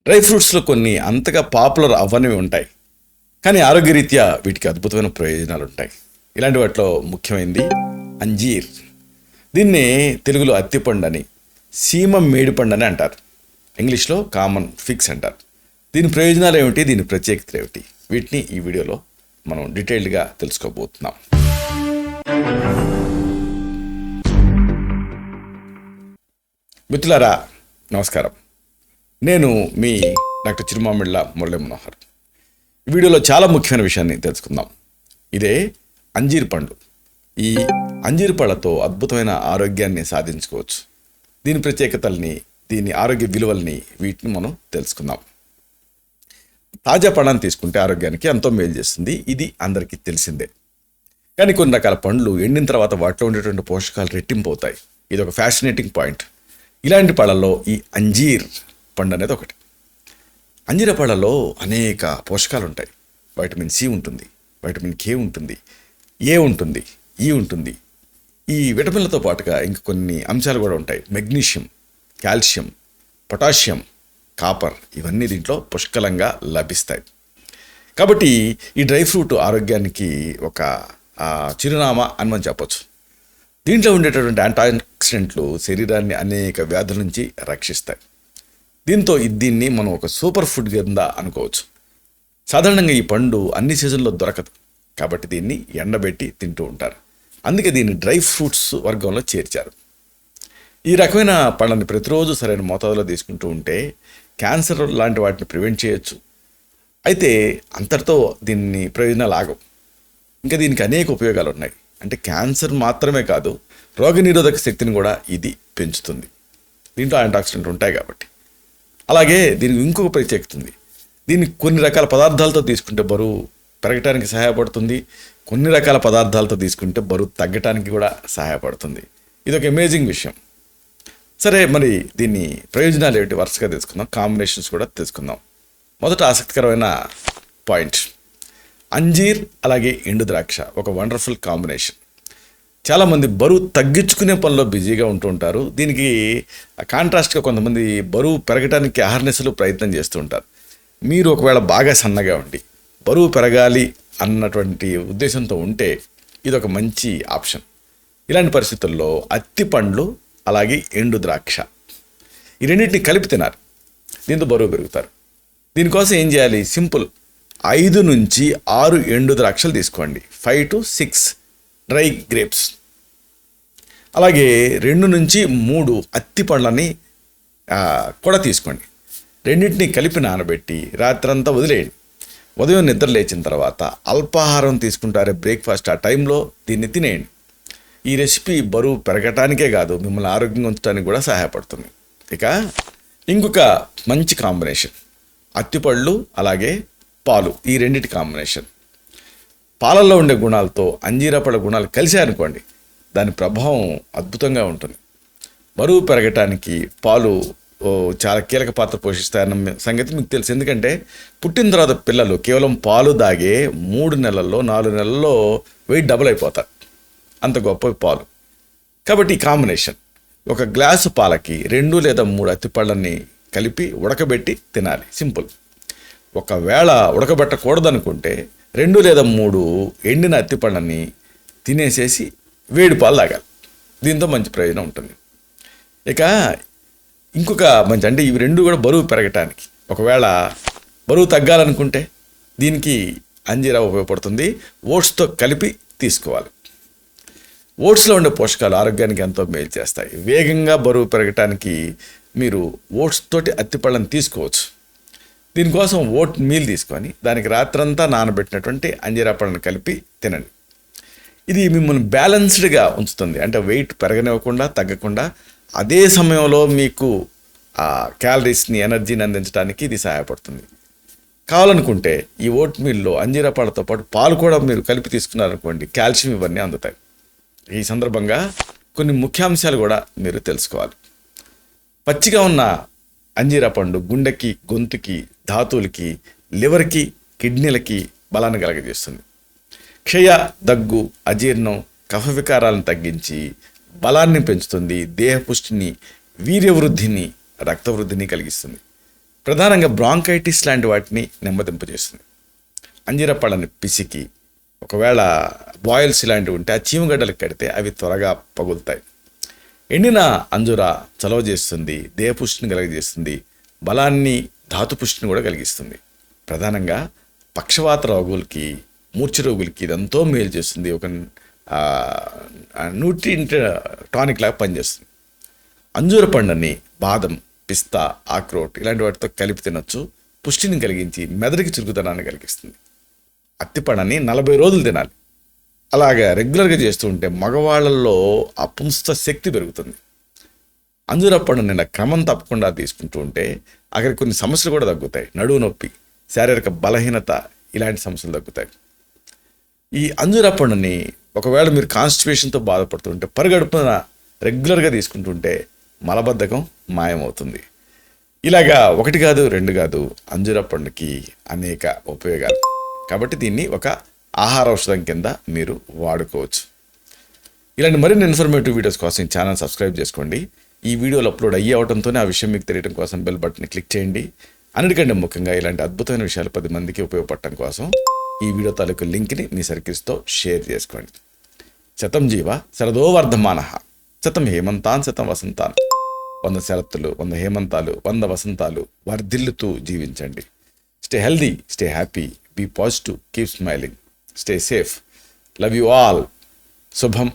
Dry ఫ్రూట్స్లో కొన్ని అంతగా popular అవ్వనివి ఉంటాయి, కానీ ఆరోగ్యరీత్యా వీటికి అద్భుతమైన ప్రయోజనాలు ఉంటాయి. ఇలాంటి వాటిలో ముఖ్యమైనది అంజీర్. దీన్ని తెలుగులో అత్తిపండు అని, సీమ మేడిపండు అని అంటారు. ఇంగ్లీష్లో కామన్ ఫిగ్స్ అంటారు. దీని ప్రయోజనాలు ఏమిటి, దీని ప్రత్యేకతలు ఏమిటి, వీటిని ఈ వీడియోలో మనం డీటెయిల్డ్గా తెలుసుకోబోతున్నాం. మిత్రులారా నమస్కారం. నేను మీ డాక్టర్ చిరుమామిళ్ళ మురళీ మనోహర్. ఈ వీడియోలో చాలా ముఖ్యమైన విషయాన్ని తెలుసుకుందాం. ఇదే అంజీర్ పండు. ఈ అంజీర్ పళ్ళతో అద్భుతమైన ఆరోగ్యాన్ని సాధించుకోవచ్చు. దీని ప్రత్యేకతల్ని, దీని ఆరోగ్య విలువల్ని, వీటిని మనం తెలుసుకుందాం. తాజా పళ్ళని తీసుకుంటే ఆరోగ్యానికి ఎంతో మేలు చేస్తుంది. ఇది అందరికీ తెలిసిందే. కానీ కొన్ని రకాల పండ్లు ఎండిన తర్వాత వాటిలో ఉండేటువంటి పోషకాలు రెట్టింపు అవుతాయి. ఇది ఒక ఫ్యాసినేటింగ్ పాయింట్. ఇలాంటి పళ్ళల్లో ఈ అంజీర్ పండు అనేది ఒకటి. అంజీర పళ్ళలో అనేక పోషకాలు ఉంటాయి. వైటమిన్ సి ఉంటుంది, వైటమిన్ కే ఉంటుంది, ఏ ఉంటుంది, ఈ ఉంటుంది. ఈ విటమిన్లతో పాటుగా ఇంక కొన్ని అంశాలు కూడా ఉంటాయి. మెగ్నీషియం, కాల్షియం, పొటాషియం, కాపర్, ఇవన్నీ దీంట్లో పుష్కలంగా లభిస్తాయి. కాబట్టి ఈ డ్రై ఫ్రూట్ ఆరోగ్యానికి ఒక చిరునామా అని మనం చెప్పొచ్చు. దీంట్లో ఉండేటటువంటి యాంటాక్సిడెంట్లు శరీరాన్ని అనేక వ్యాధుల నుంచి రక్షిస్తాయి. దీంతో దీన్ని మనం ఒక సూపర్ ఫుడ్ కింద అనుకోవచ్చు. సాధారణంగా ఈ పండు అన్ని సీజన్లో దొరకదు, కాబట్టి దీన్ని ఎండబెట్టి తింటూ ఉంటారు. అందుకే దీన్ని డ్రై ఫ్రూట్స్ వర్గంలో చేర్చారు. ఈ రకమైన పండ్లని ప్రతిరోజు సరైన మోతాదులో తీసుకుంటూ ఉంటే క్యాన్సర్ లాంటి వాటిని ప్రివెంట్ చేయొచ్చు. అయితే అంతటితో దీన్ని ప్రయోజనాలు ఆగవు. ఇంకా దీనికి అనేక ఉపయోగాలు ఉన్నాయి. అంటే క్యాన్సర్ మాత్రమే కాదు, రోగనిరోధక శక్తిని కూడా ఇది పెంచుతుంది. దీంట్లో యాంటాక్సిడెంట్లు ఉంటాయి కాబట్టి. అలాగే దీనికి ఇంకొక ప్రత్యేకత ఉంది. దీన్ని కొన్ని రకాల పదార్థాలతో తీసుకుంటే బరువు పెరగటానికి సహాయపడుతుంది, కొన్ని రకాల పదార్థాలతో తీసుకుంటే బరువు తగ్గటానికి కూడా సహాయపడుతుంది. ఇది ఒక అమేజింగ్ విషయం. సరే, మరి దీన్ని ప్రయోజనాలు ఏమిటి వరుసగా తెలుసుకుందాం, కాంబినేషన్స్ కూడా తెలుసుకుందాం. మొదట ఆసక్తికరమైన పాయింట్, అంజీర్ అలాగే ఎండు ద్రాక్ష ఒక వండర్ఫుల్ కాంబినేషన్. చాలామంది బరువు తగ్గించుకునే పనిలో బిజీగా ఉంటూ ఉంటారు. దీనికి కాంట్రాస్ట్గా కొంతమంది బరువు పెరగడానికి అహర్నిశలు ప్రయత్నం చేస్తూ ఉంటారు. మీరు ఒకవేళ బాగా సన్నగా ఉండి బరువు పెరగాలి అన్నటువంటి ఉద్దేశంతో ఉంటే ఇది ఒక మంచి ఆప్షన్. ఇలాంటి పరిస్థితుల్లో అత్తి పండ్లు అలాగే ఎండు ద్రాక్ష ఈ రెండింటిని కలిపి తినాలి. దీంతో బరువు పెరుగుతారు. దీనికోసం ఏం చేయాలి, సింపుల్. 5 నుంచి 6 ఎండు ద్రాక్షలు తీసుకోండి, 5 to 6 డ్రై గ్రేప్స్. అలాగే 2 నుంచి 3 అత్తి పండ్లని కూడా తీసుకోండి. రెండింటిని కలిపి నానబెట్టి రాత్రంతా వదిలేయండి. ఉదయం నిద్ర లేచిన తర్వాత అల్పాహారం తీసుకుంటారే బ్రేక్ఫాస్ట్, ఆ టైంలో దీన్ని తినేయండి. ఈ రెసిపీ బరువు పెరగటానికే కాదు, మిమ్మల్ని ఆరోగ్యంగా ఉంచడానికి కూడా సహాయపడుతుంది. ఇక ఇంకొక మంచి కాంబినేషన్, అత్తిపళ్ళు అలాగే పాలు, ఈ రెండింటి కాంబినేషన్. పాలల్లో ఉండే గుణాలతో అంజీరా పళ్ళ గుణాలు కలిసాయనుకోండి, దాని ప్రభావం అద్భుతంగా ఉంటుంది. బరువు పెరగటానికి పాలు చాలా కీలక పాత్ర పోషిస్తాయన్న సంగతి మీకు తెలుసు. ఎందుకంటే పుట్టిన తర్వాత పిల్లలు కేవలం పాలు దాగే 3 నెలల్లో 4 నెలల్లో వెయిట్ డబుల్ అయిపోతారు. అంత గొప్ప పాలు. కాబట్టి ఈ కాంబినేషన్, ఒక గ్లాసు పాలకి 2 లేదా 3 అత్తిపళ్ళని కలిపి ఉడకబెట్టి తినాలి. సింపుల్. ఒకవేళ ఉడకబెట్టకూడదనుకుంటే 2 లేదా 3 ఎండిన అత్తిపళ్ళని తినేసేసి వేడి పాలు తాగాలి. దీంతో మంచి ప్రయోజనం ఉంటుంది. ఇక ఇంకొక మంచి, అంటే ఇవి రెండు కూడా బరువు పెరగటానికి. ఒకవేళ బరువు తగ్గాలనుకుంటే దీనికి అంజీరా ఉపయోగపడుతుంది. ఓట్స్తో కలిపి తీసుకోవాలి. ఓట్స్లో ఉండే పోషకాలు ఆరోగ్యానికి ఎంతో మేలు చేస్తాయి. వేగంగా బరువు పెరగటానికి మీరు ఓట్స్ తోటి అత్తిపళ్ళని తీసుకోవచ్చు. దీనికోసం ఓట్ మీల్ తీసుకొని దానికి రాత్రంతా నానబెట్టినటువంటి అంజీరా పళ్ళని కలిపి తినండి. ఇది మిమ్మల్ని బ్యాలెన్స్డ్గా ఉంచుతుంది. అంటే వెయిట్ పెరగనివ్వకుండా, తగ్గకుండా, అదే సమయంలో మీకు ఆ క్యాలరీస్ని, ఎనర్జీని అందించడానికి ఇది సహాయపడుతుంది. కావాలనుకుంటే ఈ ఓట్ మీల్లో అంజీరా పళ్ళతో పాటు పాలు కూడా మీరు కలిపి తీసుకున్నారనుకోండి, కాల్షియం ఇవన్నీ అందుతాయి. ఈ సందర్భంగా కొన్ని ముఖ్యాంశాలు కూడా మీరు తెలుసుకోవాలి. పచ్చిగా ఉన్న అంజీరా పండు గుండెకి, గొంతుకి, ధాతువులకి, లివర్కి, కిడ్నీలకి బలాన్ని కలగజేస్తుంది. క్షయ, దగ్గు, అజీర్ణం, కఫ వికారాలను తగ్గించి బలాన్ని పెంచుతుంది. దేహపుష్టిని, వీర్యవృద్ధిని, రక్తవృద్ధిని కలిగిస్తుంది. ప్రధానంగా బ్రాంకైటిస్ లాంటి వాటిని నెమ్మదింపజేస్తుంది. అంజీర పళ్ళని పిసికి ఒకవేళ బాయిల్స్ ఇలాంటివి ఉంటే ఆ చీమగడ్డలకు కడితే అవి త్వరగా పగులుతాయి. ఎండిన అంజూర చలవ చేస్తుంది, దేహపుష్టిని కలిగజేస్తుంది, బలాన్ని ధాతుపుష్టిని కూడా కలిగిస్తుంది. ప్రధానంగా పక్షవాత రోగులకి, మూర్ఛ రోగులకి ఇదంతో మేలు చేస్తుంది. ఒక న్యూట్రియంట్ టానిక్ లాగా పనిచేస్తుంది. అంజూర పండుని బాదం, పిస్తా, ఆక్రోట్ ఇలాంటి వాటితో కలిపి తినొచ్చు. పుష్టిని కలిగించి మెదడుకి చురుకుదనాన్ని కలిగిస్తుంది. అత్తిపండుని 40 రోజులు తినాలి. అలాగా రెగ్యులర్గా చేస్తూ ఉంటే మగవాళ్ళల్లో ఆ పుంస్త శక్తి పెరుగుతుంది. అంజూర పండు నిన్న క్రమం తప్పకుండా తీసుకుంటూ ఉంటే అక్కడికి కొన్ని సమస్యలు కూడా తగ్గుతాయి. నడువు నొప్పి, శారీరక బలహీనత ఇలాంటి సమస్యలు తగ్గుతాయి. ఈ అంజూర పండుని ఒకవేళ మీరు కాన్స్టిపేషన్తో బాధపడుతుంటే పరిగడుపున రెగ్యులర్గా తీసుకుంటుంటే మలబద్ధకం మాయమవుతుంది. ఇలాగా 1 కాదు 2 కాదు అంజూర పండుకి అనేక ఉపయోగాలు. కాబట్టి దీన్ని ఒక ఆహార ఔషధం కింద మీరు వాడుకోవచ్చు. ఇలాంటి మరిన్ని ఇన్ఫర్మేటివ్ వీడియోస్ కోసం ఈ ఛానల్ సబ్స్క్రైబ్ చేసుకోండి. ఈ వీడియోలు అప్లోడ్ అవ్వడంతోనే ఆ విషయం మీకు తెలియడం కోసం బెల్ బటన్ని క్లిక్ చేయండి. అన్నిటికంటే ముఖ్యంగా ఇలాంటి అద్భుతమైన విషయాలు 10 మందికి ఉపయోగపడటం కోసం ఈ వీడియో తాలూకు లింక్ని మీ సర్కిల్స్తో షేర్ చేసుకోండి. శతం జీవ శరదో వర్ధమానః, శతం హేమంతాన్ శతం వసంతాన్. 100 శరత్తులు, 100 హేమంతాలు, 100 వసంతాలు వర్ధిల్లుతూ జీవించండి. Stay healthy, stay happy, be positive, keep smiling, stay safe. Love you all. శుభం.